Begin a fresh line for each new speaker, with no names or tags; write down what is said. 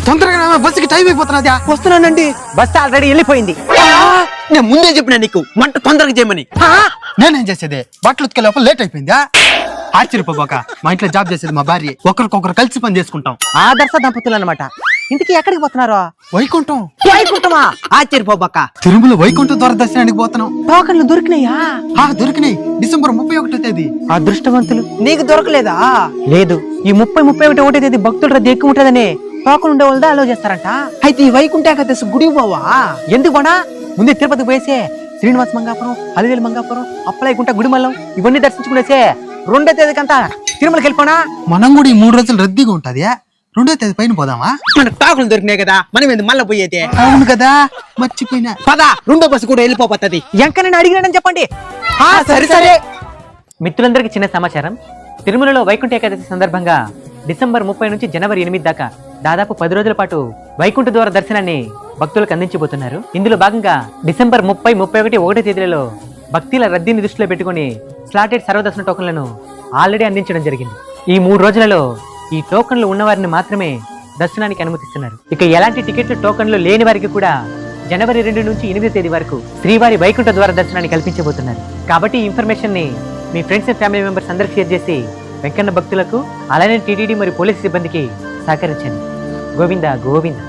తొందరగా బస్సుకి టైం అయిపోతున్నదా.
వస్తున్నానండి. బస్సు ఆల్రెడీ వెళ్ళిపోయింది.
నేను ముందే చెప్పినా నీకు వంట తొందరగా చేయమని.
నేనేం చేసేది, బట్టలు ఉతికే లోపల లేట్ అయిపోయిందా. ఆశ్చర్యపోక, మా ఇంట్లో జాబ్ చేసేది మా భార్య, ఒకరికొకరు కలిసి పని చేసుకుంటాం.
ఆదర్శ దంపతులు అన్నమాట. ఇంతకీ ఎక్కడికి పోతున్నారో?
వైకుంఠం.
వైకుంఠమా?
ఆశ్చర్యపోబాక.
తిరుమల వైకుంఠ ద్వార దర్శనానికి పోతున్నాం.
టోకన్లు దొరికినాయా?
దొరికినాయి. డిసెంబర్ 31వ తేదీ.
అదృష్టవంతులు. నీకు దొరకలేదా? లేదు. ఈ 30-31 తేదీ భక్తుల రద్దీ ఎక్కువ ఉంటుందని టోకన్ ఉండే వాళ్ళదా అలో చేస్తారంట.
అయితే ఈ వైకుంఠ ఏకాదశి గుడికి పోవా?
ఎందుకు పోనా? ముందే తిరుపతికి పోయేసే శ్రీనివాస మంగాపురం, అలివేలు మంగాపురం, అప్పలాయగుంట, గుడిమల్లం ఇవన్నీ దర్శించుకునేసే 2వ తేదీకంతా తిరుమలకి వెళ్ళిపోనా.
మనం కూడా ఈ 3 రోజులు రద్దీగా ఉంటది. 2వ తేదీ పైన పోదామా?
మనకు టాకులు దొరికినాయి కదా, మనం ఎందుకు మళ్ళీ పోయేదే?
అవును కదా, మర్చిపోయినా.
పదా, 2వ బస్సు కూడా వెళ్ళిపోతుంది.
ఇంకా నేను అడిగినానని చెప్పండి.
సరే సరే.
మిత్రులందరికీ చిన్న సమాచారం. తిరుమలలో వైకుంఠ ఏకాదశి సందర్భంగా డిసెంబర్ 30 నుంచి జనవరి 8 దాకా దాదాపు 10 రోజుల పాటు వైకుంఠ ద్వార దర్శనాన్ని భక్తులకు అందించబోతున్నారు. ఇందులో భాగంగా డిసెంబర్ 30, 31, 1 తేదీలలో భక్తుల రద్దీని దృష్టిలో పెట్టుకుని స్లాటెడ్ సర్వదర్శన టోకన్లను ఆల్రెడీ అందించడం జరిగింది. ఈ 3 రోజులలో ఈ టోకన్లు ఉన్నవారిని మాత్రమే దర్శనానికి అనుమతిస్తున్నారు. ఇక ఎలాంటి టికెట్లు, టోకన్లు లేని వారికి కూడా జనవరి 2 నుంచి 8 తేదీ వరకు శ్రీవారి వైకుంఠ ద్వార దర్శనాన్ని కల్పించబోతున్నారు. కాబట్టి ఈ ఇన్ఫర్మేషన్ ని మీ ఫ్రెండ్స్ అండ్ ఫ్యామిలీ మెంబర్స్ అందరికి షేర్ చేసి వెంకన్న భక్తులకు, అలానే టీటీడీ మరియు పోలీసు సిబ్బందికి సహకరించండి. గోవిందా గోవిందా.